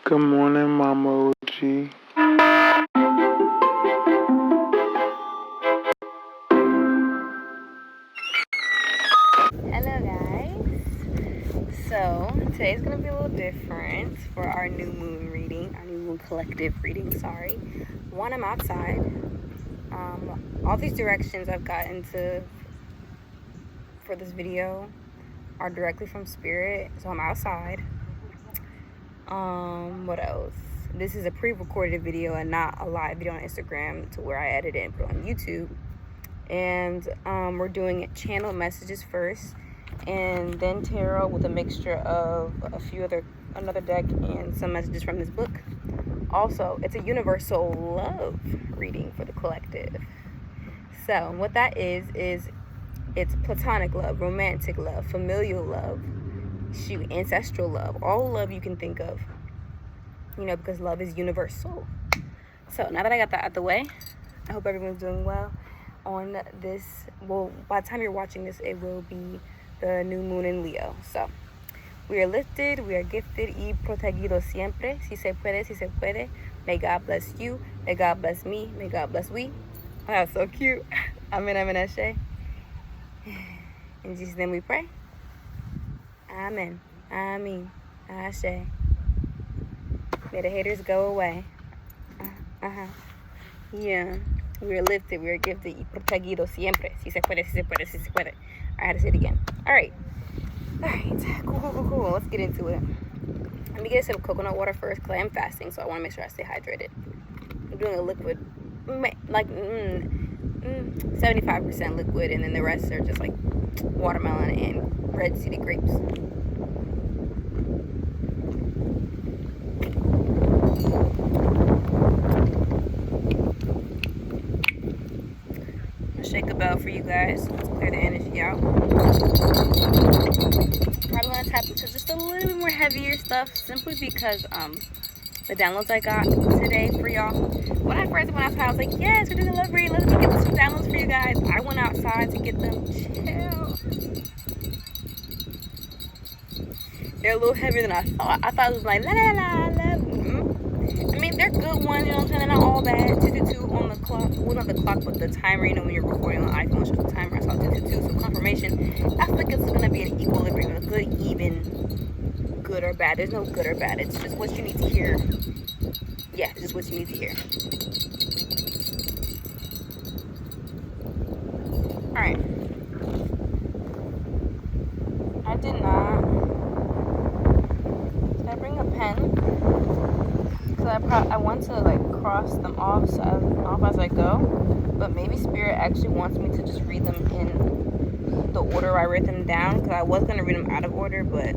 Good morning, Mama OG. Hello guys. So today's gonna be a little different for our new moon reading, our new moon collective reading, sorry. One, I'm outside. All these directions I've gotten to for this video are directly from Spirit, so I'm outside. What else? This is a pre-recorded video and not a live video on Instagram to where I edit it and put it on YouTube. And we're doing channel messages first, and then tarot with a mixture of another deck and some messages from this book. Also, it's a Univer-Soul love reading for the collective. So what that is it's platonic love, romantic love, familial love, ancestral love, all love you can think of, because love is universal. So now that I got that out the way, I hope everyone's doing well on this. Well, by the time you're watching this, it will be the new moon in Leo. So we are lifted, we are gifted y protegidos siempre. Si se puede, si se puede. May God bless you, may God bless me, may God bless we. Oh, that's so cute. Amen, amen, ashe. In Jesus' name we pray. Amen, amen, ashe. May the haters go away. Yeah. We are lifted, we are gifted y protegidos siempre. Si se puede, si se puede, si se puede. I had to say it again. Alright. Cool. Let's get into it. Let me get some coconut water first because I am fasting, so I want to make sure I stay hydrated. I'm doing a liquid, like 75% liquid, and then the rest are just like watermelon and red seeded grapes. Shake a bell for you guys. Let's clear the energy out. Probably want to tap into just a little bit more heavier stuff, simply because the downloads I got today for y'all. When I first went outside, I was like, yes, we're doing a love read. Let me get some downloads for you guys. I went outside to get them. Chill. They're a little heavier than I thought. I thought it was like la la la la. I mean, they're good ones, you know what I'm saying? They're not all bad. 222 on the clock. Well, not the clock, but the timer. When you're recording on iPhone, it's just the timer. I saw 222, so confirmation. I feel like it's going to be an equilibrium, a good, even, good or bad. There's no good or bad. It's just what you need to hear. Yeah, it's just what you need to hear. Alright. I did not. Did I bring a pen? I want to cross them off as I go, but maybe Spirit actually wants me to just read them in the order I wrote them down, because I was going to read them out of order, but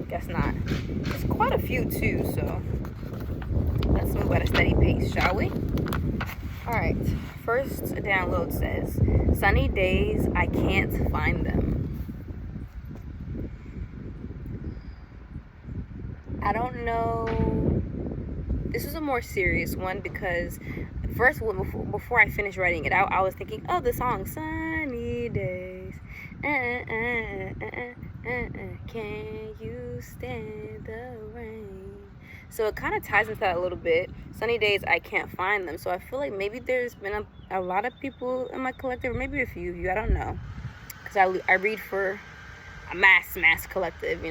guess not. There's quite a few too, so let's move at a steady pace, shall we? Alright, first download says, sunny days, I can't find them. I don't know. This was a more serious one because first, before I finished writing it out, I was thinking, oh, the song Sunny Days. Can you stand the rain? So it kind of ties into that a little bit. Sunny days, I can't find them. So I feel like maybe there's been a lot of people in my collective, or maybe a few of you, I don't know. Because I read for a mass collective,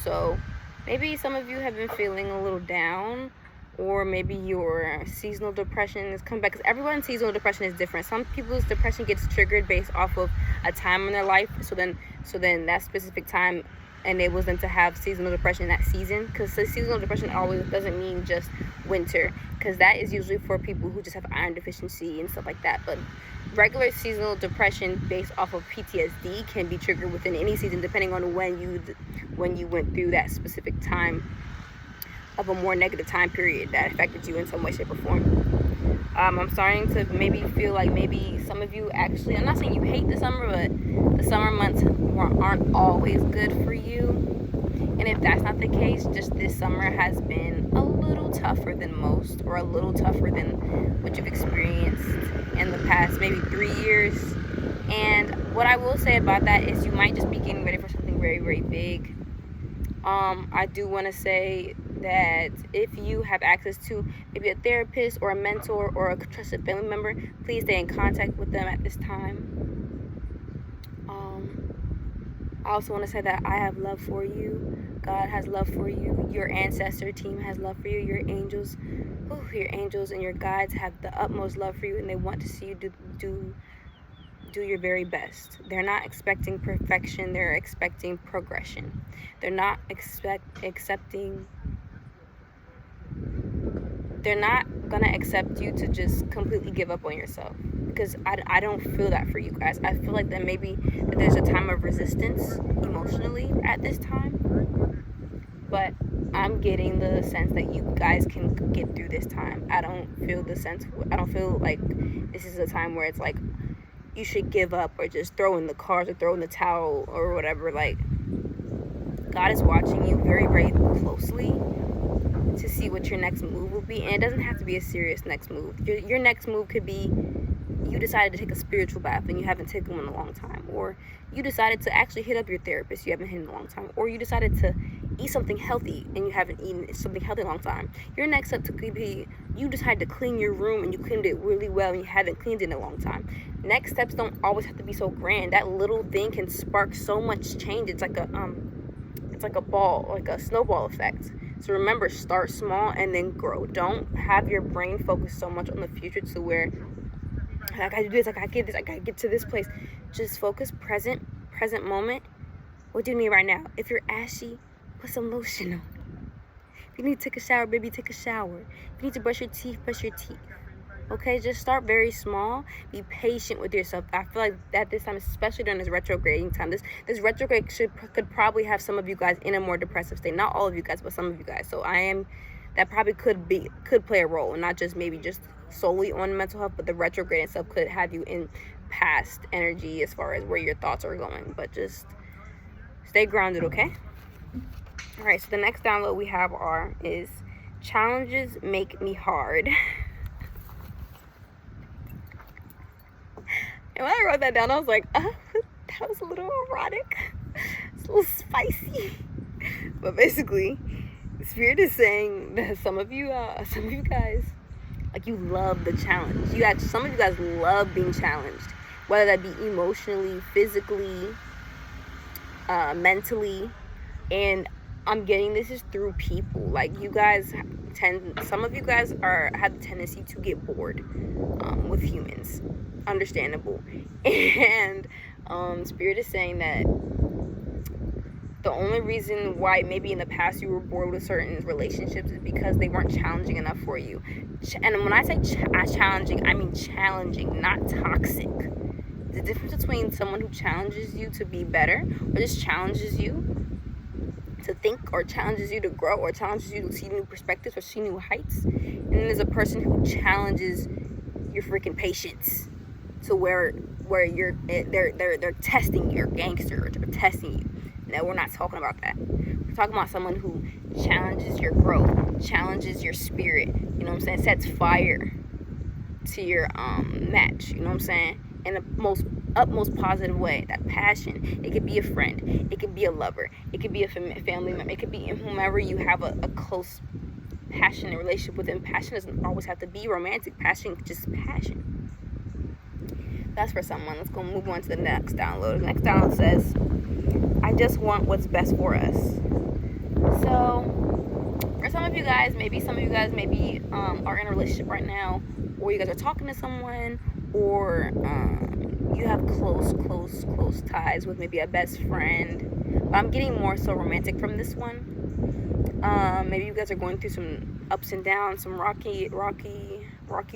So maybe some of you have been feeling a little down, or maybe your seasonal depression is coming back, because everyone's seasonal depression is different. Some people's depression gets triggered based off of a time in their life, so then that specific time enables them to have seasonal depression in that season, because the seasonal depression always doesn't mean just winter, because that is usually for people who just have iron deficiency and stuff like that. But regular seasonal depression based off of PTSD can be triggered within any season, depending on when you went through that specific time of a more negative time period that affected you in some way, shape, or form. I'm starting to maybe feel like maybe some of you actually, I'm not saying you hate the summer, but the summer months aren't always good for you. And if that's not the case, just this summer has been a little tougher than most, or a little tougher than what you've experienced in the past maybe 3 years. And what I will say about that is you might just be getting ready for something very, very big. I do want to say that if you have access to maybe a therapist or a mentor or a trusted family member, please stay in contact with them at this time. I also want to say that I have love for you. God has love for you. Your ancestor team has love for you. Your angels and your guides have the utmost love for you, and they want to see you do your very best. They're not expecting perfection. They're expecting progression. They're not they're not gonna accept you to just completely give up on yourself, because I don't feel that for you guys. I feel like that maybe that there's a time of resistance emotionally at this time, but I'm getting the sense that you guys can get through this time. I don't feel like this is a time where it's like you should give up or just throw in the cards or throw in the towel or whatever. Like, God is watching you very, very closely to see what your next move will be. And it doesn't have to be a serious next move. Your next move could be you decided to take a spiritual bath and you haven't taken one in a long time, or you decided to actually hit up your therapist you haven't hit in a long time, or you decided to eat something healthy and you haven't eaten something healthy in a long time. Your next step could be you decided to clean your room and you cleaned it really well and you haven't cleaned it in a long time. Next steps don't always have to be so grand. That little thing can spark so much change. It's like a ball, like a snowball effect. So remember, start small and then grow. Don't have your brain focus so much on the future to where I gotta do this, I gotta get this, I gotta get to this place. Just focus present moment. What do you need right now? If you're ashy, put some lotion on. If you need to take a shower, baby, take a shower. If you need to brush your teeth, brush your teeth. Okay, just start very small. Be patient with yourself. I feel like at this time, especially during this retrograding time, this retrograde could probably have some of you guys in a more depressive state. Not all of you guys, but some of you guys. So that probably could play a role, and not just maybe just solely on mental health, but the retrograde itself could have you in past energy as far as where your thoughts are going. But just stay grounded, okay? All right, so the next download we have is challenges make me hard. And when I wrote that down, I was like, that was a little erotic. It's a little spicy. But basically, the Spirit is saying that some of you guys, like, you love the challenge. Some of you guys love being challenged, whether that be emotionally, physically, mentally. And I'm getting this is through people. Like, some of you guys have the tendency to get bored with humans. Understandable. And Spirit is saying that the only reason why maybe in the past you were bored with certain relationships is because they weren't challenging enough for you. And when I say challenging, I mean challenging, not toxic. The difference between someone who challenges you to be better, or just challenges you to think, or challenges you to grow, or challenges you to see new perspectives or see new heights, and then there's a person who challenges your freaking patience to where they're testing your gangster, or testing you. No, we're not talking about that. We're talking about someone who challenges your growth, challenges your spirit, you know what I'm saying, sets fire to your match, you know what I'm saying, in the utmost positive way. That passion, it could be a friend, it could be a lover, it could be a family member, it could be whomever you have a close passionate relationship with. And passion doesn't always have to be romantic. Passion, just passion. That's for someone. Let's go move on to the next download. The next download says, I just want what's best for us. So for some of you guys maybe are in a relationship right now, or you guys are talking to someone, or you have close ties with maybe a best friend. But I'm getting more so romantic from this one. Maybe you guys are going through some ups and downs, some rocky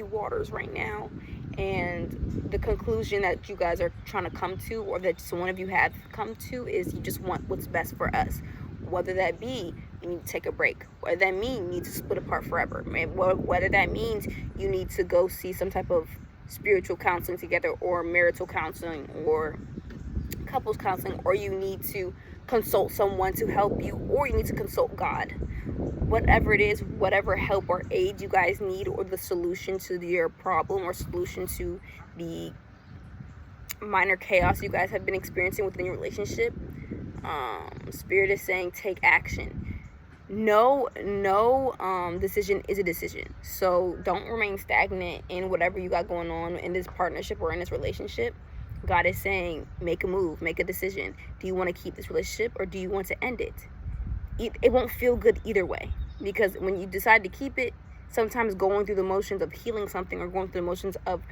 waters right now, and the conclusion that you guys are trying to come to, or that one of you have come to, is you just want what's best for us. Whether that be you need to take a break, whether that means you need to split apart forever, whether that means you need to go see some type of spiritual counseling together, or marital counseling, or couples counseling, or you need to consult someone to help you, or you need to consult God. Whatever it is, whatever help or aid you guys need, or the solution to your problem, or solution to the minor chaos you guys have been experiencing within your relationship, Spirit is saying take action. No decision is a decision. So don't remain stagnant in whatever you got going on in this partnership or in this relationship. God is saying make a move, make a decision. Do you want to keep this relationship or do you want to end it? It won't feel good either way, because when you decide to keep it, sometimes going through the motions of healing something or going through the motions of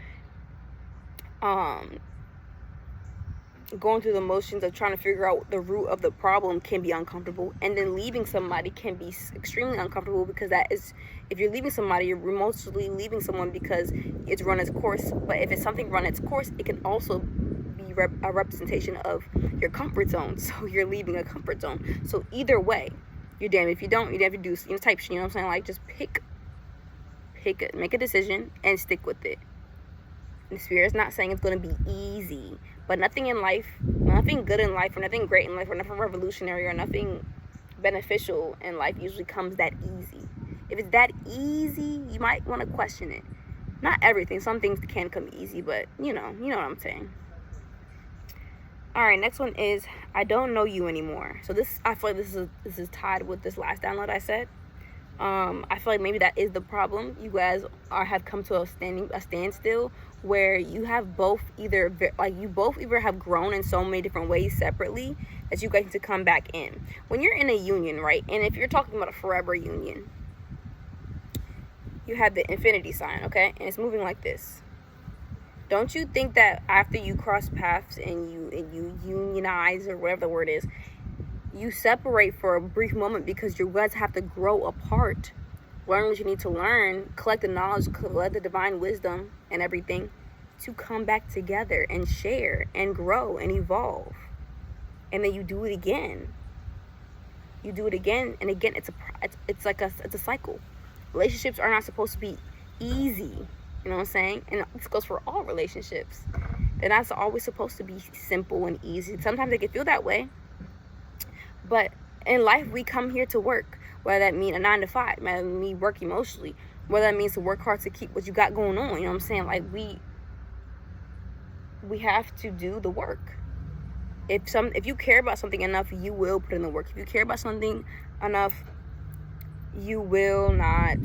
trying to figure out the root of the problem can be uncomfortable, and then leaving somebody can be extremely uncomfortable, because that is, if you're leaving somebody, you're remotely leaving someone because it's run its course. But if it's something run its course, it can also be a representation of your comfort zone. So you're leaving a comfort zone. So either way, you're damned if you don't, you're damned if you do, type shit, you know what I'm saying? Like, just pick it, make a decision and stick with it. The Spirit's not saying it's going to be easy, but nothing in life, nothing good in life, or nothing great in life, or nothing revolutionary, or nothing beneficial in life usually comes that easy. If it's that easy, you might want to question it. Not everything. Some things can come easy, but you know what I'm saying. All right, next one is I don't know you anymore. So I feel like this is tied with this last download I said. I feel like maybe that is the problem. You guys have come to a standstill where you have both either have grown in so many different ways separately that you guys need to come back in. When you're in a union, right? And if you're talking about a forever union, you have the infinity sign, okay? And it's moving like this. Don't you think that after you cross paths and you unionize, or whatever the word is, you separate for a brief moment because you guys have to grow apart, learn what you need to learn, collect the knowledge, collect the divine wisdom and everything, to come back together and share and grow and evolve. And then you do it again. You do it again and again. It's a cycle. Relationships are not supposed to be easy. You know what I'm saying? And this goes for all relationships. They're not always supposed to be simple and easy. Sometimes they can feel that way. But in life, we come here to work, whether that means a 9 to 5, whether that means work emotionally, whether that means to work hard to keep what you got going on. You know what I'm saying? Like, we have to do the work. If you care about something enough, you will put in the work. If you care about something enough, you will not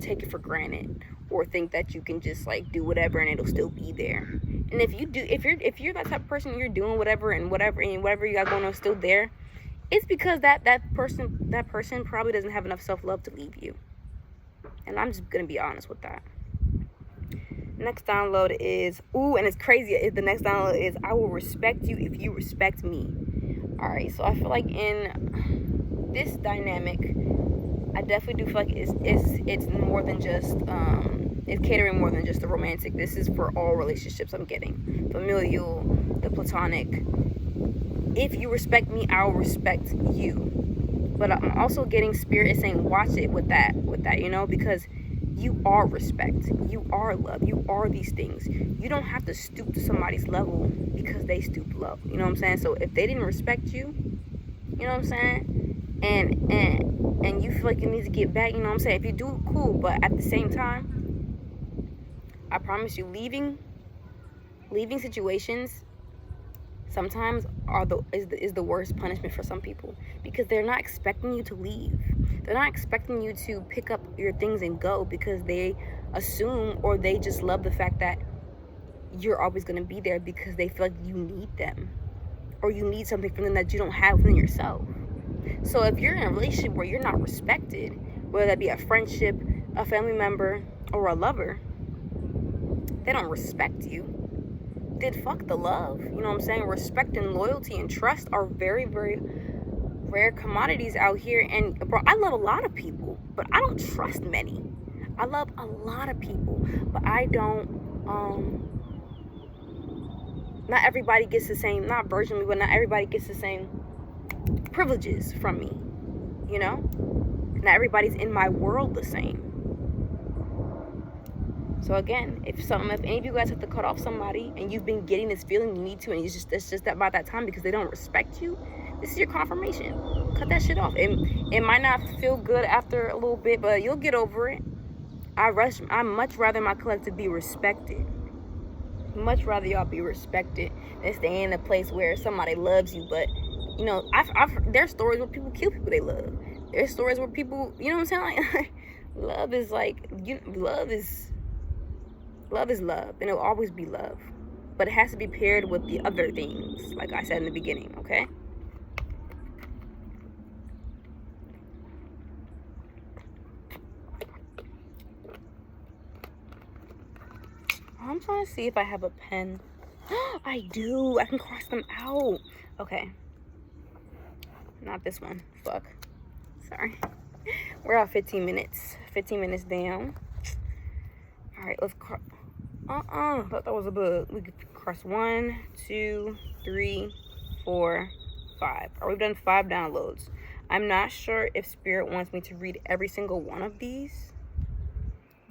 take it for granted or think that you can just like do whatever and it'll still be there. And if you're that type of person, you're doing whatever you got going on still there, it's because that person probably doesn't have enough self-love to leave you. And I'm just gonna be honest with that. Next download is, and it's crazy. The next download is, I will respect you if you respect me. All right, so I feel like in this dynamic, I definitely do feel like it's more than just it's catering more than just the romantic. This is for all relationships I'm getting, familial, the platonic. If you respect me, I'll respect you. But I'm also getting Spirit is saying watch it with that, because you are respect, you are love, you are these things. You don't have to stoop to somebody's level because they stoop low. You know what I'm saying? So if they didn't respect you, you know what I'm saying? And you feel like you need to get back, you know what I'm saying? If you do, cool. But at the same time, I promise you, leaving situations sometimes is the worst punishment for some people, because they're not expecting you to leave. They're not expecting you to pick up your things and go, because they assume, or they just love the fact that you're always going to be there, because they feel like you need them, or you need something from them that you don't have within yourself. So if you're in a relationship where you're not respected, whether that be a friendship, a family member, or a lover, they don't respect you, then fuck the love. You know what I'm saying? Respect and loyalty and trust are very, very rare commodities out here. And bro, I love a lot of people, but I don't trust many. I love a lot of people, but I don't not everybody gets the same, not virginally, but not everybody gets the same privileges from me, not everybody's in my world the same. So again, if any of you guys have to cut off somebody and you've been getting this feeling you need to, and it's just about that time because they don't respect you, this is your confirmation. Cut that shit off. It might not feel good after a little bit, but you'll get over it. I much rather my collective be respected. Much rather y'all be respected than stay in a place where somebody loves you, but You know, there's stories where people kill people they love. There's stories where people, you know what I'm saying? Like, love is like, love is love, and it'll always be love. But it has to be paired with the other things, like I said in the beginning, okay? I'm trying to see if I have a pen. I do. I can cross them out. Okay. Not this one. Fuck. Sorry. We're at 15 minutes. 15 minutes down. Alright, let's cross. I thought that was a bug. We could cross 1, 2, 3, 4, 5. We've done 5 downloads. I'm not sure if Spirit wants me to read every single one of these,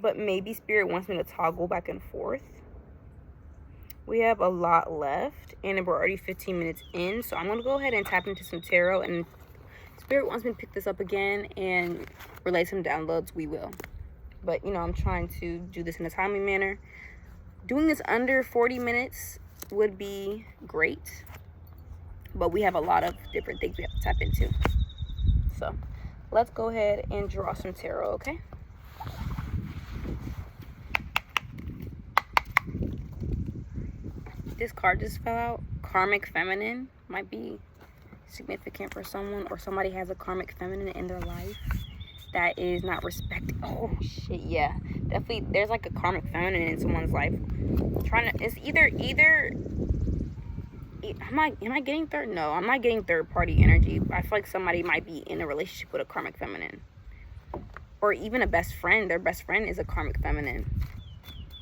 but maybe Spirit wants me to toggle back and forth. We have a lot left, and we're already 15 minutes in, so I'm going to go ahead and tap into some tarot, and Spirit wants me to pick this up again and relay some downloads, we will. But, you know, I'm trying to do this in a timely manner. Doing this under 40 minutes would be great, but we have a lot of different things we have to tap into. So, let's go ahead and draw some tarot, okay? This card just fell out. Karmic feminine might be significant for someone, or somebody has a karmic feminine in their life that is not respected. Oh shit, yeah, definitely. There's like a karmic feminine in someone's life. It's either. Am I getting third? No, I'm not getting third party energy. I feel like somebody might be in a relationship with a karmic feminine, or even a best friend. Their best friend is a karmic feminine,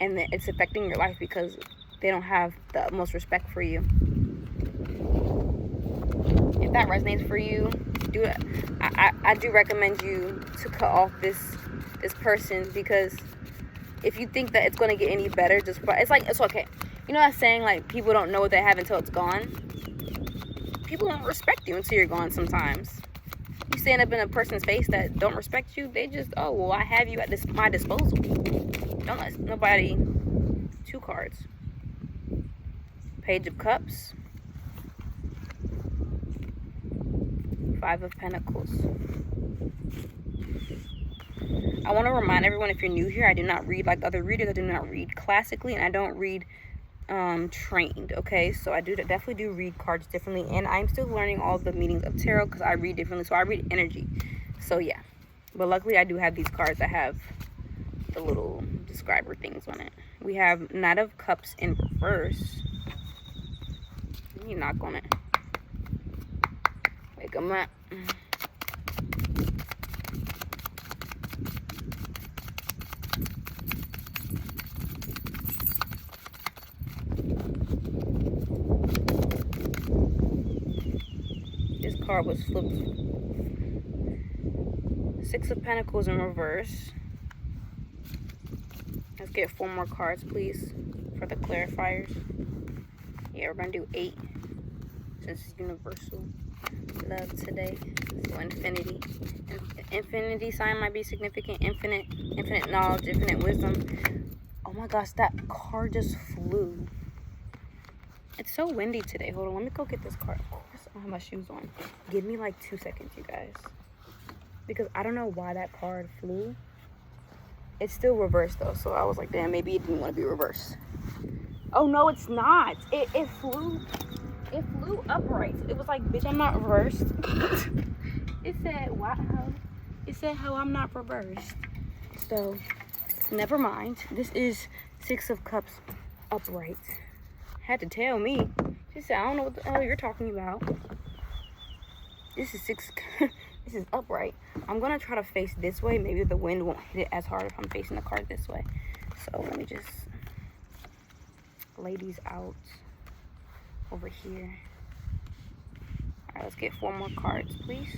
and it's affecting your life because they don't have the utmost respect for you. If that resonates for you, do it. I do recommend you to cut off this person, because if you think that it's going to get any better, it's okay. You know that saying, like, people don't know what they have until it's gone? People don't respect you until you're gone sometimes. You stand up in a person's face that don't respect you, they just, oh, well, I have you at my disposal. Don't let nobody. 2 cards. Page of Cups. 5 of Pentacles. I want to remind everyone, if you're new here, I do not read like other readers. I do not read classically, and I don't read trained, okay? So I definitely do read cards differently, and I'm still learning all the meanings of tarot because I read differently. So I read energy. So yeah. But luckily I do have these cards that have the little describer things on it. We have Knight of Cups in reverse. Let me knock on it. Wake them up. This card was flipped. 6 of Pentacles in reverse. Let's get 4 more cards, please, for the clarifiers. Yeah, we're gonna do 8 since it's universal love today. So infinity. Infinity sign might be significant. Infinite knowledge, infinite wisdom. Oh my gosh, that card just flew. It's so windy today. Hold on, let me go get this card. Of course, I don't have my shoes on. Give me like 2 seconds, you guys. Because I don't know why that card flew. It's still reversed though, so I was like, damn, maybe it didn't want to be reversed. Oh no, it's not. It flew. It flew upright. It was like, bitch, I'm not reversed. It said, wow. It said how I'm not reversed. So, never mind. This is 6 of Cups upright. Had to tell me. She said, I don't know what the hell you're talking about. This is 6. This is upright. I'm gonna try to face this way. Maybe the wind won't hit it as hard if I'm facing the card this way. So let me just lay these out over here. All right, let's get 4 more cards, please.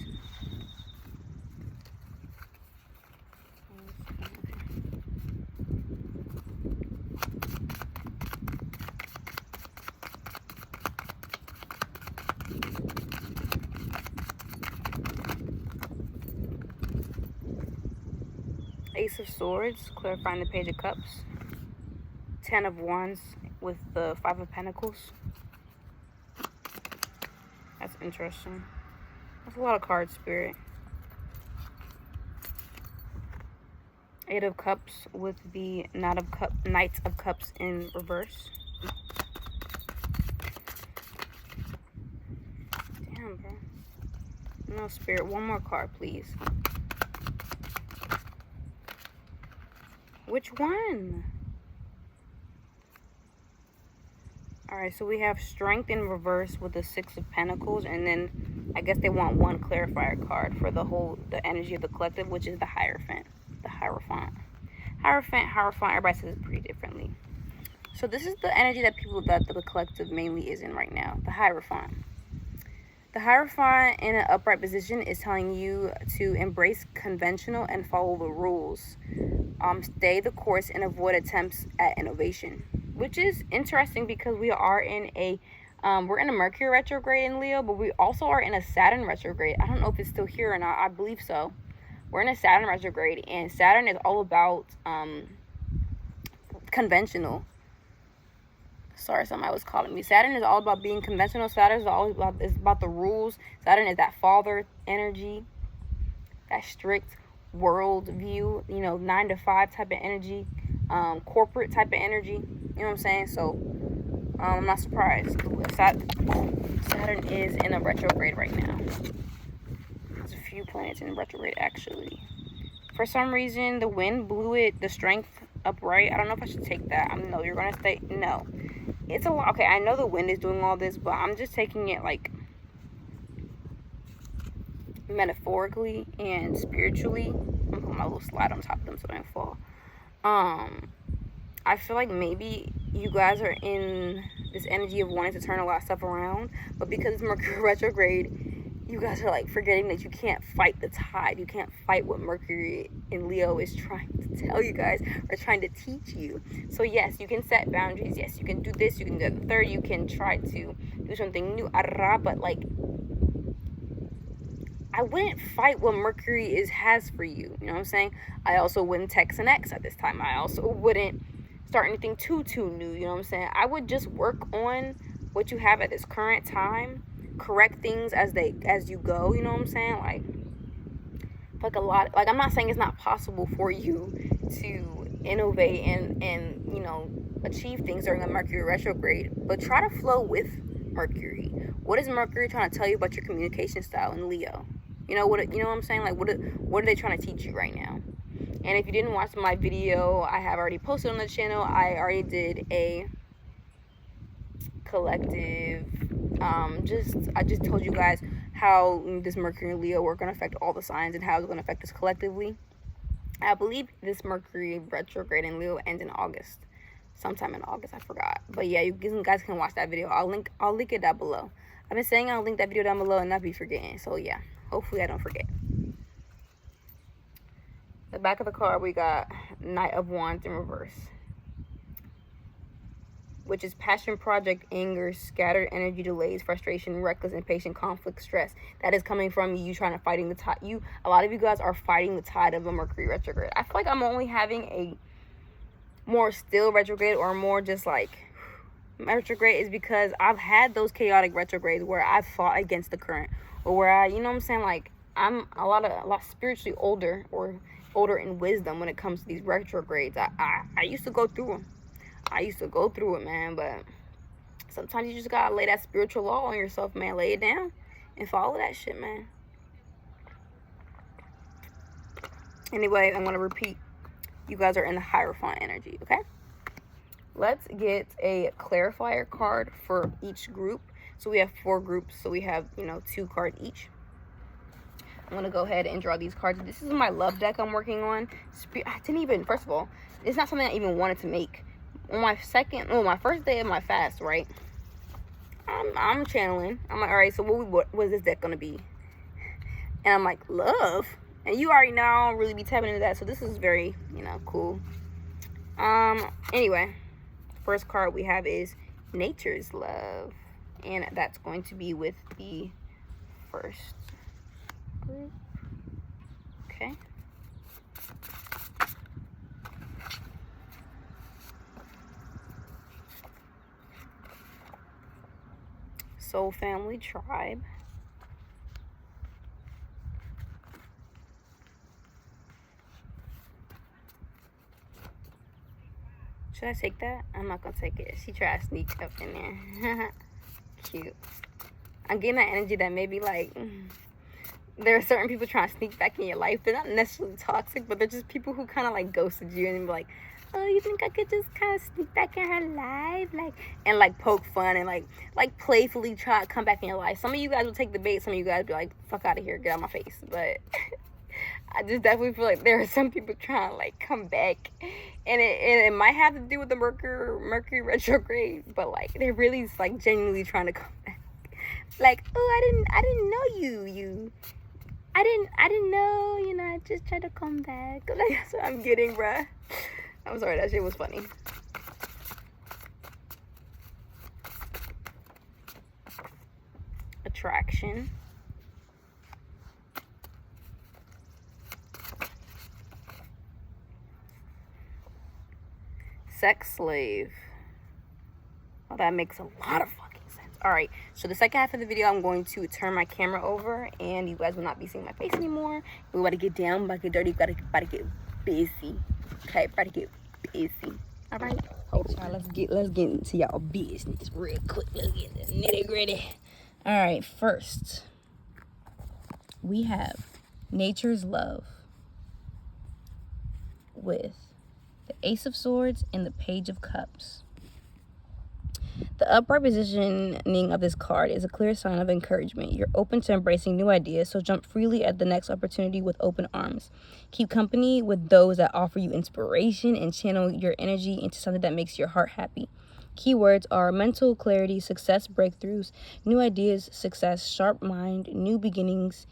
Ace of Swords, clarifying the Page of Cups. 10 of Wands with the 5 of Pentacles. That's interesting. That's a lot of cards, Spirit. 8 of Cups with the Knight of Cups in reverse. Damn, bro. No, Spirit, one more card, please. Which one? Alright, so we have Strength in reverse with the 6 of Pentacles, and then I guess they want one clarifier card for the energy of the collective, which is the Hierophant. The Hierophant, everybody says it pretty differently. So this is the energy that the collective mainly is in right now, the Hierophant. The Hierophant in an upright position is telling you to embrace conventional and follow the rules. Stay the course and avoid attempts at innovation, which is interesting because we are in we're in a Mercury retrograde in Leo, but we also are in a Saturn retrograde. I don't know if it's still here or not. I believe so. We're in a Saturn retrograde, and Saturn is all about conventional. Sorry, somebody was calling me. Saturn is all about being conventional. Saturn is always about the rules. Saturn is that father energy, that strict world view, 9 to 5 type of energy, corporate type of energy. You know what I'm saying? So I'm not surprised. Saturn is in a retrograde right now. There's a few planets in retrograde, actually. For some reason, the wind blew the strength upright. I don't know if I should take that. No, you're going to stay. No. It's a lot. Okay, I know the wind is doing all this, but I'm just taking it like metaphorically and spiritually. I'm gonna put my little slide on top of them so they don't fall. I feel like maybe you guys are in this energy of wanting to turn a lot of stuff around, but because it's Mercury retrograde, you guys are like forgetting that you can't fight the tide. You can't fight what Mercury in Leo is trying to tell you guys or trying to teach you. So yes, you can set boundaries. Yes, you can do this. You can do the third. You can try to do something new. But like, I wouldn't fight what Mercury has for you. You know what I'm saying? I also wouldn't text an ex at this time. I also wouldn't start anything too new. You know what I'm saying? I would just work on what you have at this current time. Correct things as you go. You know what I'm saying? Like I'm not saying it's not possible for you to innovate and achieve things during a Mercury retrograde, but try to flow with Mercury. What is Mercury trying to tell you about your communication style in Leo? You know what I'm saying? Like, what are they trying to teach you right now? And if you didn't watch my video, I have already posted on the channel. I already did a collective. I just told you guys how this Mercury and Leo are going to affect all the signs and how it's going to affect us collectively. I believe this Mercury retrograde in Leo ends in August. Sometime in August, I forgot. But yeah, you guys can watch that video. I'll link it down below. I've been saying I'll link that video down below and not be forgetting. So yeah, hopefully I don't forget. The back of the card, we got Knight of Wands in reverse, which is passion, project, anger, scattered energy, delays, frustration, reckless, impatient, conflict, stress. That is coming from you trying to fighting the tide. A lot of you guys are fighting the tide of a Mercury retrograde. I feel like I'm only having a more still retrograde or more just like retrograde is because I've had those chaotic retrogrades where I've fought against the current, or where I, you know what I'm saying, like I'm a lot spiritually older in wisdom when it comes to these retrogrades. I used to go through them. I used to go through it, man, but sometimes you just gotta lay that spiritual law on yourself, man. Lay it down and follow that shit, man. Anyway, I'm gonna repeat. You guys are in the Hierophant energy, okay? Let's get a clarifier card for each group. So we have 4 groups, so we have, 2 cards each. I'm gonna go ahead and draw these cards. This is my love deck I'm working on. First of all, it's not something I even wanted to make. On my first day of my fast, right? I'm channeling. I'm like, all right, so what is this deck gonna be? And I'm like, love. And you already know I don't really be tapping into that, so this is very, cool. Anyway, first card we have is Nature's Love, and that's going to be with the first group. Okay. Soul Family Tribe. Should I take that? I'm not gonna take it. She tried to sneak up in there. Cute. I'm getting that energy that maybe like there are certain people trying to sneak back in your life. They're not necessarily toxic, but they're just people who kind of like ghosted you and be like, oh, you think I could just kind of sneak back in her life, like, and like poke fun and like playfully try to come back in your life. Some of you guys will take the bait. Some of you guys be like, fuck out of here, get out of my face. But I just definitely feel like there are some people trying to like come back, and it might have to do with the Mercury retrograde, but like they're really like genuinely trying to come back. Like, oh, I didn't know you. I didn't know, you know, I just tried to come back. Like, that's what I'm getting, bruh. I'm sorry, that shit was funny. Attraction. Sex slave. Well, that makes a lot of fucking sense. All right, so the second half of the video, I'm going to turn my camera over, and you guys will not be seeing my face anymore. We're about to get down, about to get dirty, about to get busy. Okay, about to get busy. All right, hold on. Let's get into y'all business real quick. Let's get this nitty gritty. All right, first we have Nature's Love with the Ace of Swords and the Page of Cups. The upright positioning of this card is a clear sign of encouragement. You're open to embracing new ideas, so jump freely at the next opportunity with open arms. Keep company with those that offer you inspiration and channel your energy into something that makes your heart happy. Keywords are mental clarity, success breakthroughs, new ideas, success, sharp mind, new beginnings,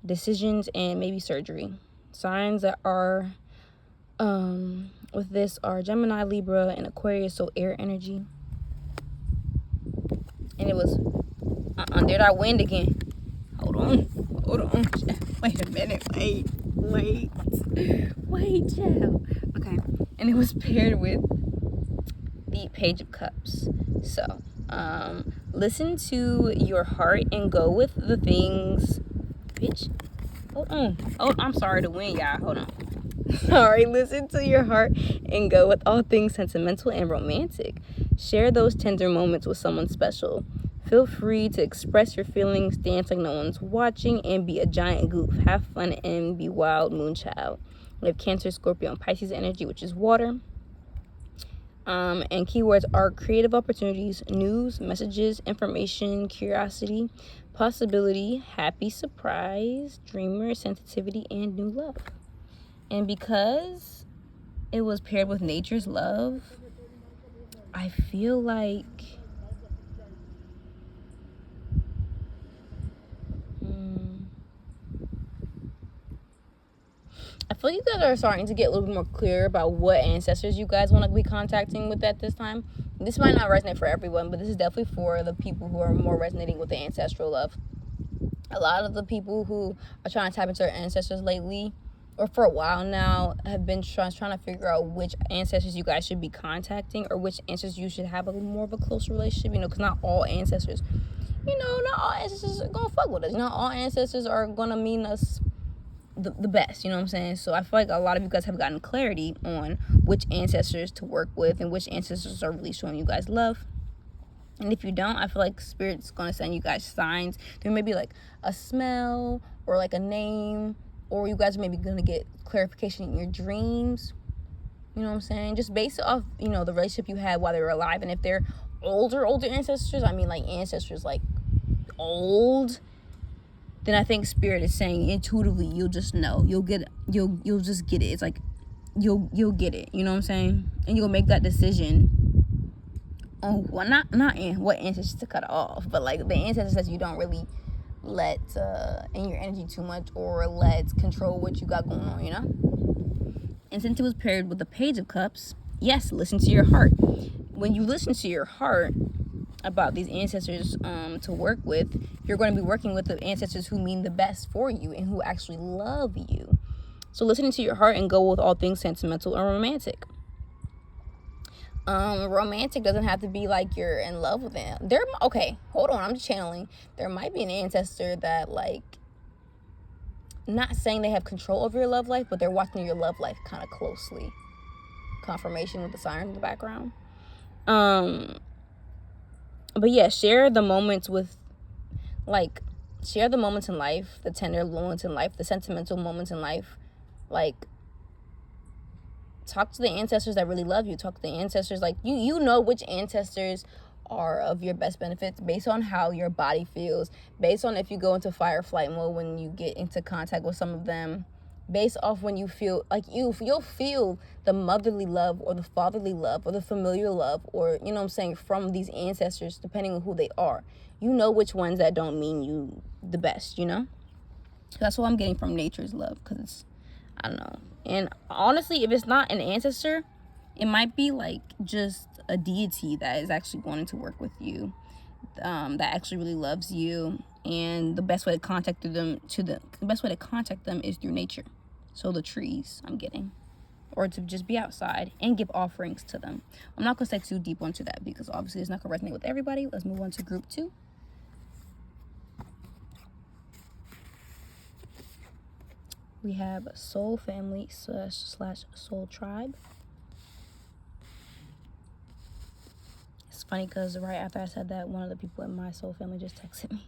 decisions, and maybe surgery. Signs that are with this are Gemini, Libra, and Aquarius, so air energy. And it was, there that wind again. Hold on. Wait a minute. Wait, child. Okay. And it was paired with the Page of Cups. So, listen to your heart and go with the things. Bitch. Hold on. Oh, I'm sorry, the wind, y'all. Hold on. Sorry, listen to your heart and go with all things sentimental and romantic. Share those tender moments with someone special. Feel free to express your feelings, dance like no one's watching, and be a giant goof. Have fun and be wild, moonchild. We have Cancer, Scorpio, and Pisces energy, which is water. And keywords are creative opportunities, news, messages, information, curiosity, possibility, happy surprise, dreamer, sensitivity, and new love. And because it was paired with Nature's Love, I feel like you guys are starting to get a little bit more clear about what ancestors you guys want to be contacting with at this time. This might not resonate for everyone, but this is definitely for the people who are more resonating with the ancestral love. A lot of the people who are trying to tap into their ancestors lately, or for a while now, have been trying to figure out which ancestors you guys should be contacting, or which ancestors you should have a little more of a close relationship, because not all ancestors, not all ancestors are going to fuck with us. Not all ancestors are going to mean us the best, you know what I'm saying? So I feel like a lot of you guys have gotten clarity on which ancestors to work with and which ancestors are really showing you guys love. And if you don't, I feel like Spirit's going to send you guys signs. There may be like a smell or like a name, or you guys are maybe going to get clarification in your dreams. You know what I'm saying? Just based off, the relationship you had while they were alive. And if they're older ancestors, I mean like ancestors like old, then I think Spirit is saying intuitively you'll just know. You'll just get it. It's like you'll get it. You know what I'm saying? And you'll make that decision. Oh, well, not in what ancestors to cut off, but like the ancestors that you don't really let in your energy too much, or let control what you got going on, And since it was paired with the Page of Cups, yes, listen to your heart. When you listen to your heart about these ancestors to work with, you're going to be working with the ancestors who mean the best for you and who actually love you. So listening to your heart and go with all things sentimental and romantic. Romantic doesn't have to be like you're in love with them. Okay, hold on, I'm channeling. There might be an ancestor that, like, not saying they have control over your love life, but they're watching your love life kind of closely. confirmation with the sirens in the background. But yeah, share the moments in life, the tender moments in life, the sentimental moments in life. Like, talk to the ancestors that really love you. Talk to the ancestors, like, you know which ancestors are of your best benefits based on how your body feels, based on if you go into fight or flight mode when you get into contact with some of them, based off when you feel like you'll feel the motherly love or the fatherly love or the familial love, or, you know what I'm saying, from these ancestors, depending on who they are. You know which ones that don't mean you the best, you know? That's what I'm getting from nature's love, because it's, I don't know. And honestly, if it's not an ancestor, it might be like just a deity that is actually wanting to work with you, that actually really loves you. And the best way to contact them is through nature. So the trees, I'm getting, or to just be outside and give offerings to them. I'm not gonna stay too deep onto that because obviously it's not gonna resonate with everybody. Let's move on to group 2. We have soul family / soul tribe. It's funny because right after I said that, one of the people in my soul family just texted me.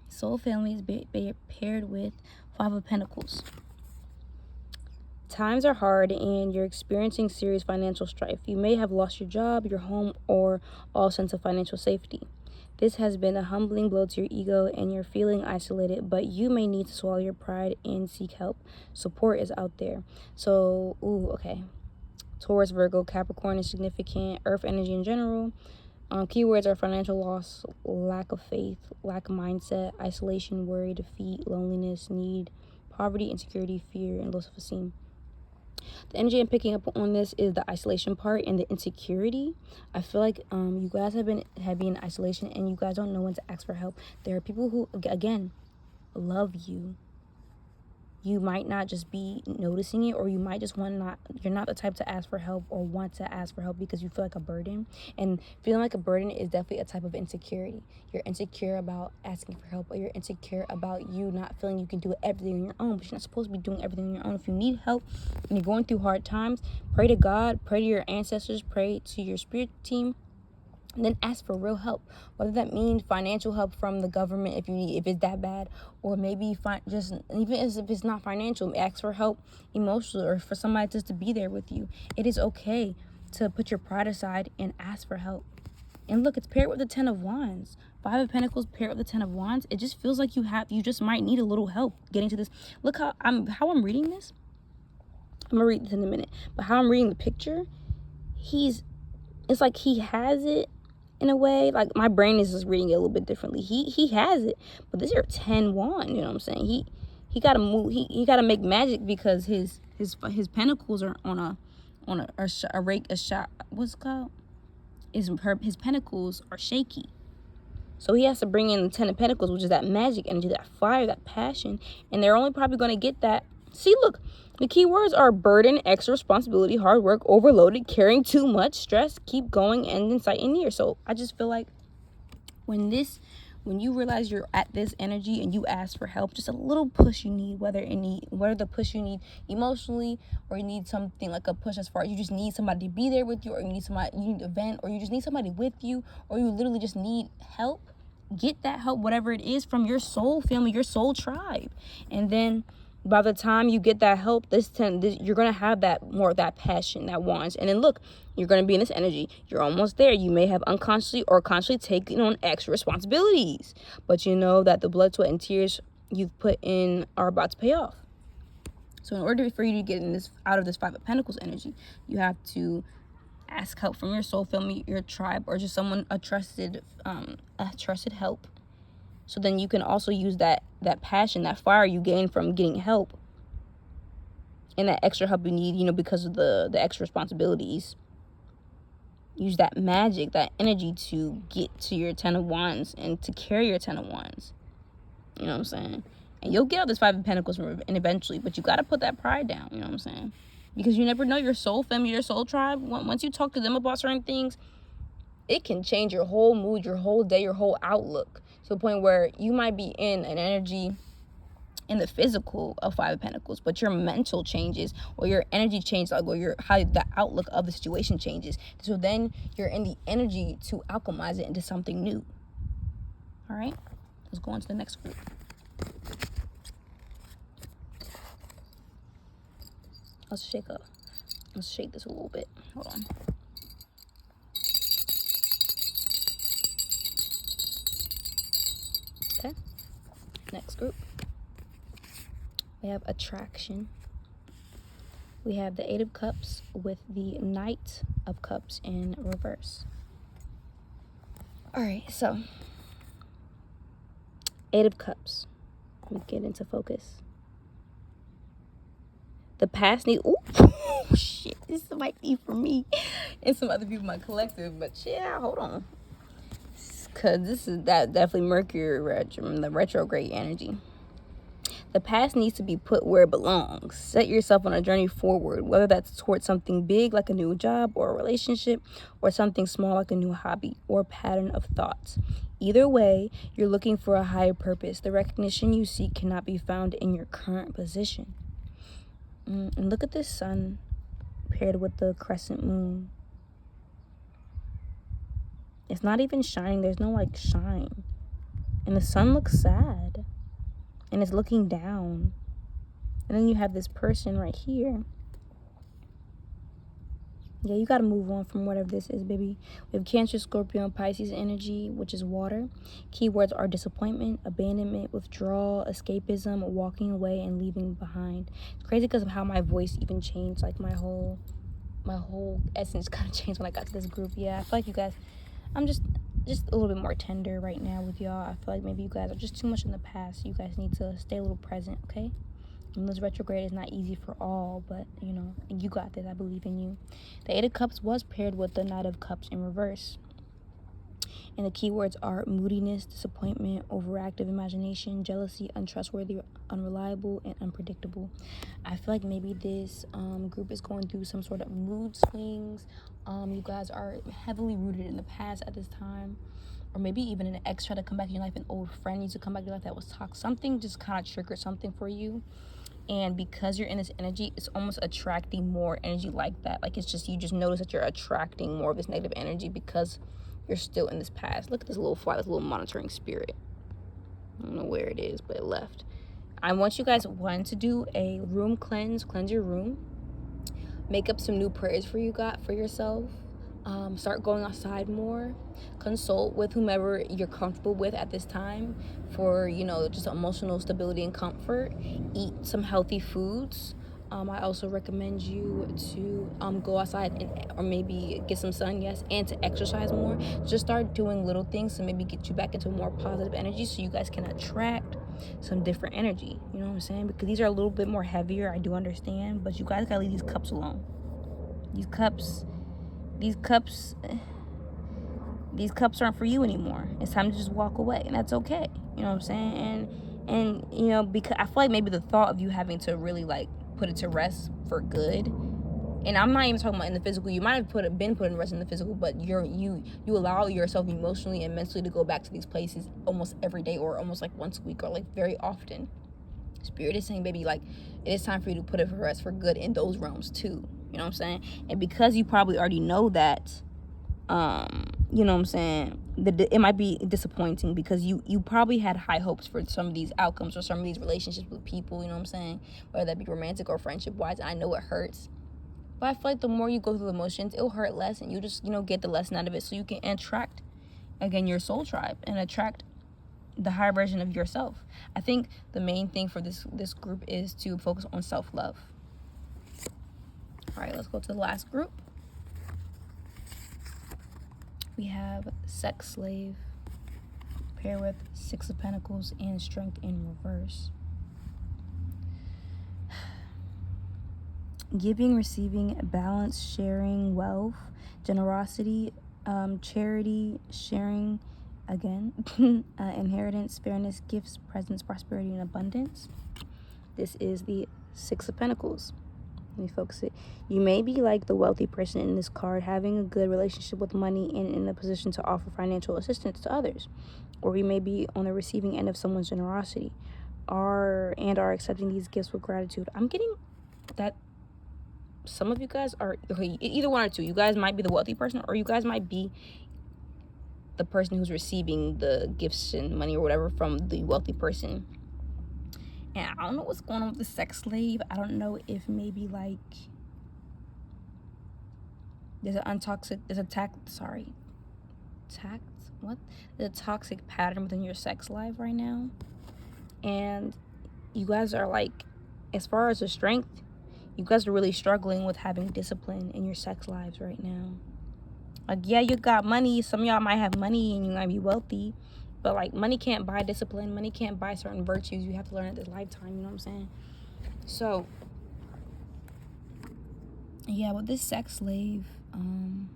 Soul family is paired with 5 of Pentacles. Times are hard and you're experiencing serious financial strife. You may have lost your job, your home, or all sense of financial safety. This has been a humbling blow to your ego and you're feeling isolated, but you may need to swallow your pride and seek help. Support is out there. So, okay. Taurus, Virgo, Capricorn is significant. Earth energy in general. Keywords are financial loss, lack of faith, lack of mindset, isolation, worry, defeat, loneliness, need, poverty, insecurity, fear, and low self-esteem. The energy I'm picking up on this is the isolation part and the insecurity. I feel like you guys have been heavy in isolation and you guys don't know when to ask for help. There are people who, again, love you. You might not just be noticing it, or you might just you're not the type to ask for help or want to ask for help because you feel like a burden. And feeling like a burden is definitely a type of insecurity. You're insecure about asking for help, or you're insecure about you not feeling you can do everything on your own, but you're not supposed to be doing everything on your own. If you need help and you're going through hard times, pray to God, pray to your ancestors, pray to your spirit team, and then ask for real help, whether that means financial help from the government if it's that bad, or maybe just even if it's not financial, ask for help emotionally, or for somebody just to be there with you. It is okay to put your pride aside and ask for help. And look, it's paired with the 10 of Wands. 5 of Pentacles paired with the 10 of Wands. It just feels like you just might need a little help getting to this. Look how I'm reading this. I'm gonna read this in a minute, but how I'm reading the picture, it's like he has it. In a way, like my brain is just reading it a little bit differently. He has it, but this is 10 wand. You know what I'm saying? He got to move. He got to make magic because his pentacles are on a shot. What's it called? His pentacles are shaky, so he has to bring in the 10 of Pentacles, which is that magic energy, that fire, that passion, and they're only probably going to get that. See, look. The keywords are burden, extra responsibility, hard work, overloaded, carrying too much, stress, keep going, end in sight and near. So I just feel like when you realize you're at this energy and you ask for help, just a little push you need, whether the push you need emotionally, or you need something like a push as far as you just need somebody to be there with you, or you need to vent, or you just need somebody with you, or you literally just need help. Get that help, whatever it is, from your soul family, your soul tribe. And then by the time you get that help, you're going to have that passion, that wants. And then look, you're going to be in this energy. You're almost there. You may have unconsciously or consciously taken on extra responsibilities, but you know that the blood, sweat, and tears you've put in are about to pay off. So in order for you to get out of this 5 of Pentacles energy, you have to ask help from your soul family, your tribe, or just someone, a trusted help. So then you can also use that passion, that fire you gain from getting help, and that extra help you need, because of the extra responsibilities. Use that magic, that energy to get to your 10 of Wands and to carry your 10 of Wands. You know what I'm saying? And you'll get out this 5 of Pentacles and eventually, but you got to put that pride down. You know what I'm saying? Because you never know, your soul family, your soul tribe, once you talk to them about certain things, it can change your whole mood, your whole day, your whole outlook, to the point where you might be in an energy in the physical of Five of Pentacles, but your mental changes, or your energy changes, like, or how the outlook of the situation changes. So then you're in the energy to alchemize it into something new. All right, let's go on to the next group. Let's shake this a little bit. Hold on. Okay, next group. We have attraction. We have the Eight of Cups with the Knight of Cups in reverse. All right, so Eight of Cups. Let me get into focus. The past need. Ooh, shit! This might be for me and some other people in my collective, but yeah, hold on, cause this is definitely Mercury the retrograde energy. The past needs to be put where it belongs. Set yourself on a journey forward, whether that's towards something big like a new job or a relationship, or something small like a new hobby or pattern of thoughts. Either way, you're looking for a higher purpose. The recognition you seek cannot be found in your current position. And look at this sun paired with the crescent moon. It's not even shining. There's no like shine. And the sun looks sad. And it's looking down. And then you have this person right here. Yeah, you got to move on from whatever this is, baby. We have Cancer, Scorpio, and Pisces energy, which is water. Keywords are disappointment, abandonment, withdrawal, escapism, walking away, and leaving behind. It's crazy because of how my voice even changed. Like my whole essence kind of changed when I got to this group. Yeah, I feel like you guys, I'm just a little bit more tender right now with y'all. I feel like maybe you guys are just too much in the past. You guys need to stay a little present, okay? And this retrograde is not easy for all, but, you know, you got this. I believe in you. The Eight of Cups was paired with the Knight of Cups in reverse. And the keywords are moodiness, disappointment, overactive imagination, jealousy, untrustworthy, unreliable, and unpredictable. I feel like maybe this group is going through some sort of mood swings. You guys are heavily rooted in the past at this time. Or maybe even an ex tried to come back in your life, an old friend needs to come back in your life that was toxic. Something just kind of triggered something for you. And because you're in this energy, it's almost attracting more energy like that. Like, it's just, you just notice that you're attracting more of this negative energy because you're still in this past. Look at this little fly, this little monitoring spirit. I don't know where it is, but it left. I want you guys, one, to do a room cleanse your room. Make up some new prayers for yourself. Start going outside more. Consult with whomever you're comfortable with at this time for, you know, just emotional stability and comfort. Eat some healthy foods. I also recommend you to go outside or maybe get some sun, yes, and to exercise more. Just start doing little things to maybe get you back into more positive energy so you guys can attract some different energy. You know what I'm saying? Because these are a little bit more heavier, I do understand, but you guys gotta leave these cups alone. These cups aren't for you anymore. It's time to just walk away, and that's okay. You know what I'm saying? And you know, because I feel like maybe the thought of you having to really like put it to rest for good, and I'm not even talking about in the physical. You might have been put in rest in the physical, but you allow yourself emotionally and mentally to go back to these places almost every day, or almost like once a week, or like very often. Spirit is saying, baby, like, it is time for you to put it for rest for good in those realms too. You know what I'm saying? And because you probably already know that, you know what I'm saying, it might be disappointing because you probably had high hopes for some of these outcomes or some of these relationships with people, you know what I'm saying, whether that be romantic or friendship wise. I know it hurts, but I feel like the more you go through the emotions, it'll hurt less, and you just, you know, get the lesson out of it so you can attract again your soul tribe and attract the higher version of yourself. I think the main thing for this group is to focus on self-love. All right, let's go to the last group. We have Sex Slave paired with Six of Pentacles and Strength in reverse. Giving, receiving, balance, sharing, wealth, generosity, charity, sharing, again, inheritance, fairness, gifts, presence, prosperity, and abundance. This is the Six of Pentacles. Let me focus it. You may be like the wealthy person in this card, having a good relationship with money and in a position to offer financial assistance to others. Or you may be on the receiving end of someone's generosity. are accepting these gifts with gratitude. I'm getting that some of you guys are, okay, either one or two. You guys might be the wealthy person, or you guys might be the person who's receiving the gifts and money or whatever from the wealthy person. And I don't know what's going on with the sex slave. I don't know if maybe like there's a toxic pattern within your sex life right now. And you guys are like, as far as the strength, you guys are really struggling with having discipline in your sex lives right now. Like, yeah, you got money. Some of y'all might have money and you might be wealthy, but like, money can't buy discipline. Money can't buy certain virtues. You have to learn at this lifetime. You know what I'm saying? So, yeah, with this sex slave, I'm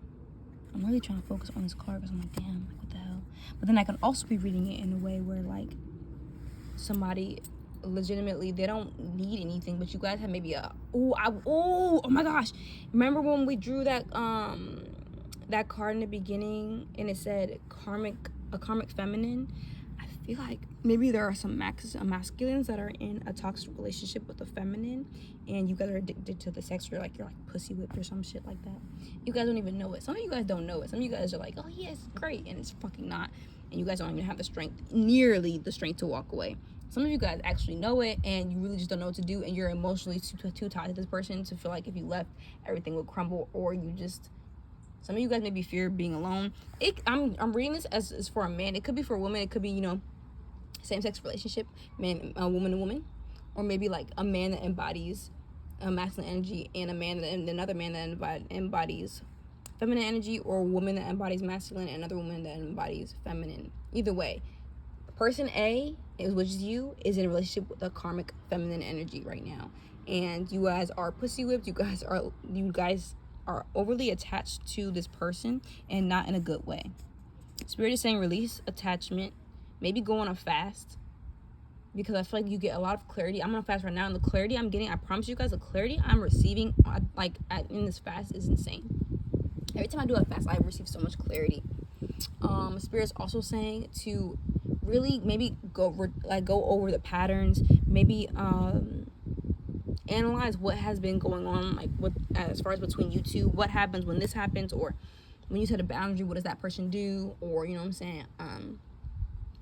really trying to focus on this card because I'm like, damn, like, what the hell? But then I can also be reading it in a way where like somebody legitimately, they don't need anything, but you guys have maybe oh my gosh, remember when we drew that that card in the beginning and it said a karmic feminine? I feel like maybe there are some masculines that are in a toxic relationship with a feminine, and you guys are addicted to the sex. You're like pussy whipped or some shit like that. You guys don't even know it. Some of you guys don't know it. Some of you guys are like, oh yeah, it's great, and it's fucking not. And you guys don't even have the strength, nearly the strength, to walk away. Some of you guys actually know it, and you really just don't know what to do, and you're emotionally too tied to this person to feel like if you left, everything would crumble, or you just... Some of you guys maybe fear being alone. I'm reading this as for a man. It could be for a woman. It could be, you know, same-sex relationship, man, woman to woman, or maybe like a man that embodies masculine energy and another man that embodies feminine energy, or a woman that embodies masculine and another woman that embodies feminine. Either way, person A, which is you, is in a relationship with a karmic feminine energy right now, and you guys are pussy whipped. You guys are overly attached to this person, and not in a good way. Spirit is saying release attachment, maybe go on a fast, because I feel like you get a lot of clarity. I'm on a fast right now, and the clarity I'm getting, I promise you guys, the clarity I'm receiving in this fast is insane. Every time I do a fast, I receive so much clarity. Spirit is also saying to really maybe go over the patterns, maybe analyze what has been going on, like what, as far as between you two, what happens when this happens, or when you set a boundary, what does that person do, or you know what I'm saying,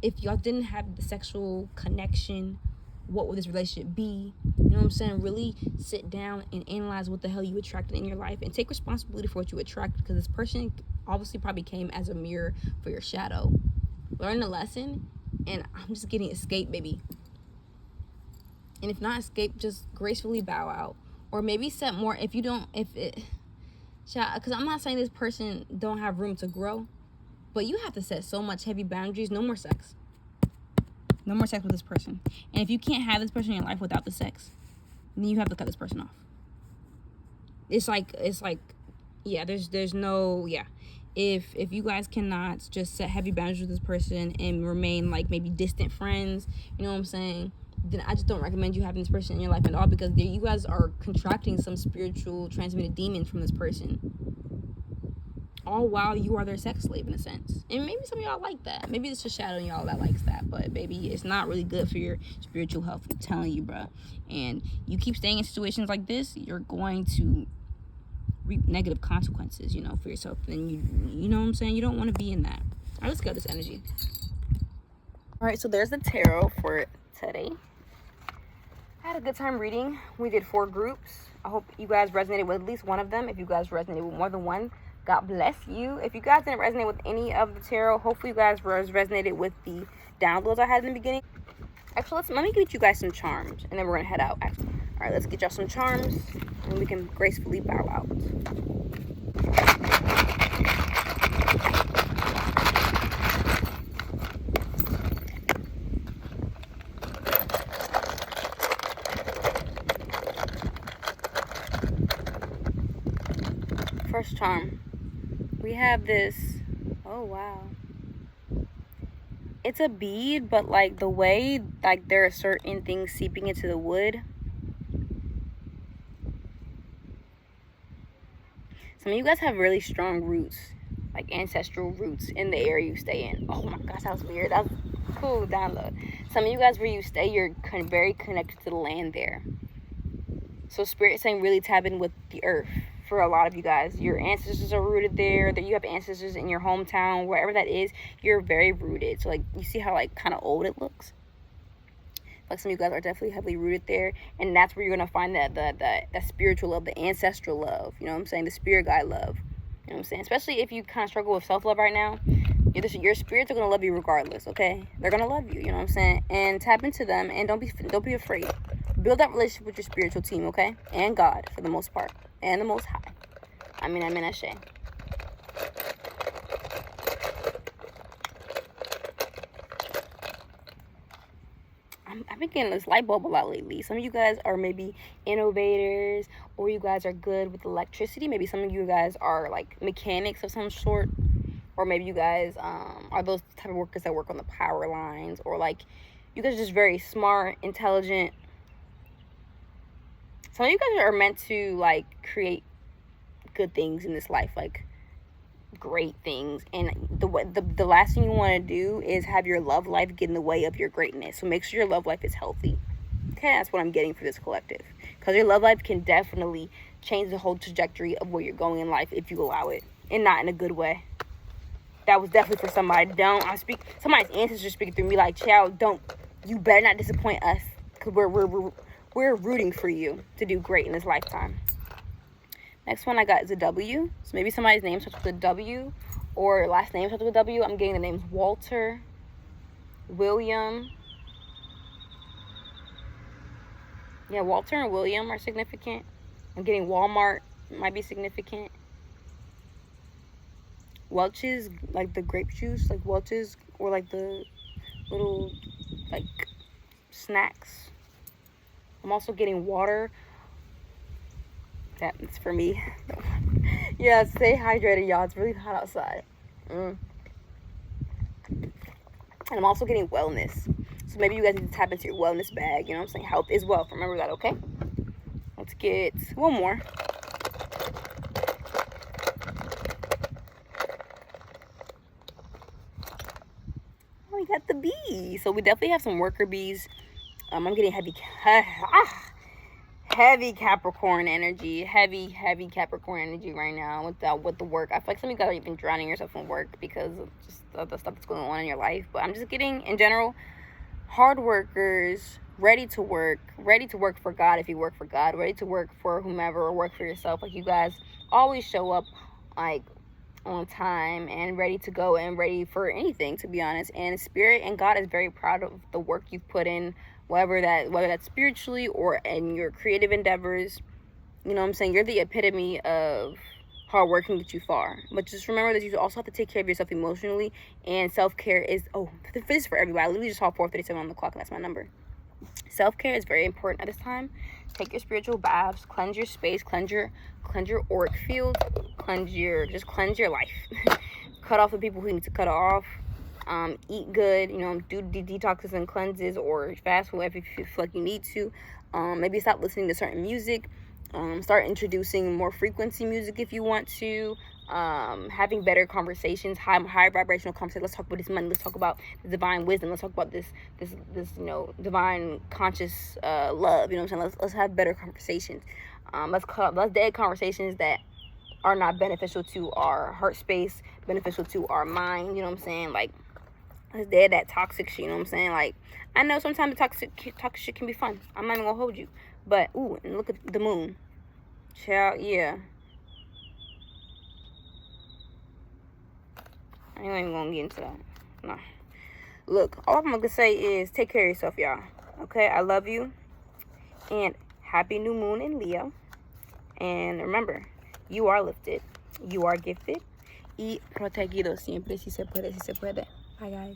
if y'all didn't have the sexual connection, what would this relationship be? You know what I'm saying? Really sit down and analyze what the hell you attracted in your life, and take responsibility for what you attracted, because this person obviously probably came as a mirror for your shadow. Learn the lesson, and I'm just getting escape, baby. And if not escape, just gracefully bow out, or maybe set more. Because I'm not saying this person don't have room to grow, but you have to set so much heavy boundaries. No more sex. No more sex with this person. And if you can't have this person in your life without the sex, then you have to cut this person off. It's like, yeah, there's no, yeah. If you guys cannot just set heavy boundaries with this person and remain like maybe distant friends, you know what I'm saying, then I just don't recommend you having this person in your life at all, because you guys are contracting some spiritual transmitted demon from this person, all while you are their sex slave in a sense. And maybe some of y'all like that. Maybe it's a shadow in y'all that likes that, but baby, it's not really good for your spiritual health, I'm telling you, bro. And you keep staying in situations like this, you're going to reap negative consequences, you know, for yourself. And you know what I'm saying, you don't want to be in that. All right, let's go this energy. All right, so there's the tarot for today. I had a good time reading. We did 4 groups. I hope you guys resonated with at least one of them. If you guys resonated with more than one, God bless you. If you guys didn't resonate with any of the tarot, hopefully you guys resonated with the downloads I had in the beginning. Actually, let me get you guys some charms, and then we're gonna head out. All right, let's get y'all some charms, and we can gracefully bow out. First charm, we have this, oh wow, it's a bead, but like the way, like there are certain things seeping into the wood. Some of you guys have really strong roots, like ancestral roots in the area you stay in. Oh my gosh, that was weird. Cool download. Some of you guys, where you stay, you're very connected to the land there. So Spirit saying really tap in with the earth. For a lot of you guys, your ancestors are rooted there. That you have ancestors in your hometown, wherever that is, you're very rooted. So like, you see how like kind of old it looks. Like some of you guys are definitely heavily rooted there, and that's where you're gonna find that spiritual love, the ancestral love. You know what I'm saying? The spirit guide love. You know what I'm saying? Especially if you kind of struggle with self-love right now, your spirits are gonna love you regardless. Okay, they're gonna love you. You know what I'm saying? And tap into them, and don't be afraid. Build that relationship with your spiritual team, okay? And God, for the most part, and the Most High. I mean, Ashe. I've been getting this light bulb a lot lately. Some of you guys are maybe innovators, or you guys are good with electricity. Maybe some of you guys are like mechanics of some sort, or maybe you guys are those type of workers that work on the power lines, or like you guys are just very smart, intelligent. Some of you guys are meant to like create good things in this life, like great things, and the last thing you want to do is have your love life get in the way of your greatness. So make sure your love life is healthy. Okay, that's what I'm getting for this collective, because your love life can definitely change the whole trajectory of where you're going in life if you allow it, and not in a good way. That was definitely for somebody. Somebody's ancestors speaking through me like, child, you better not disappoint us, because we're rooting for you to do great in this lifetime. Next one I got is a W. So maybe somebody's name starts with a W, or last name starts with a W. I'm getting the names Walter, William. Yeah, Walter and William are significant. I'm getting Walmart might be significant. Welch's, like the grape juice, like Welch's, or like the little like snacks. I'm also getting water. That's for me. Yeah, stay hydrated, y'all. It's really hot outside. And I'm also getting wellness. So maybe you guys need to tap into your wellness bag. You know what I'm saying? Health is wealth. Remember that, okay? Let's get one more. Oh, we got the bee. So we definitely have some worker bees. I'm getting heavy Capricorn energy, heavy Capricorn energy right now with the work. I feel like some of you guys are even drowning yourself in work because of just the stuff that's going on in your life. But I'm just getting, in general, hard workers, ready to work for God if you work for God, ready to work for whomever, or work for yourself. Like, you guys always show up like on time and ready to go and ready for anything, to be honest. And Spirit and God is very proud of the work you've put in, whether that's spiritually or in your creative endeavors. You know what I'm saying? You're the epitome of hard work can get you far. But just remember that you also have to take care of yourself emotionally, and self-care is, this is for everybody. I literally just saw 4:37 on the clock, and that's my number. Self-care is very important at this time. Take your spiritual baths, cleanse your space, cleanse your auric field, cleanse your life. Cut off the people who need to cut off. Eat good, do detoxes and cleanses, or fast whatever if you feel like you need to. Maybe stop listening to certain music. Start introducing more frequency music if you want to. Having better conversations, high vibrational conversations. Let's talk about this money. Let's talk about the divine wisdom. Let's talk about this divine conscious love. You know what I'm saying? Let's have better conversations. Let's dead conversations that are not beneficial to our heart space, beneficial to our mind. You know what I'm saying? Like, let's dead that toxic shit. You know what I'm saying? Like, I know sometimes the toxic shit can be fun. I'm not even gonna hold you. But and look at the moon. Child, yeah. I ain't even gonna get into that. Nah. Look, all I'm gonna say is take care of yourself, y'all. Okay? I love you. And happy new moon in Leo. And remember, you are lifted. You are gifted. Y protegido siempre, si se puede, si se puede. Bye, guys.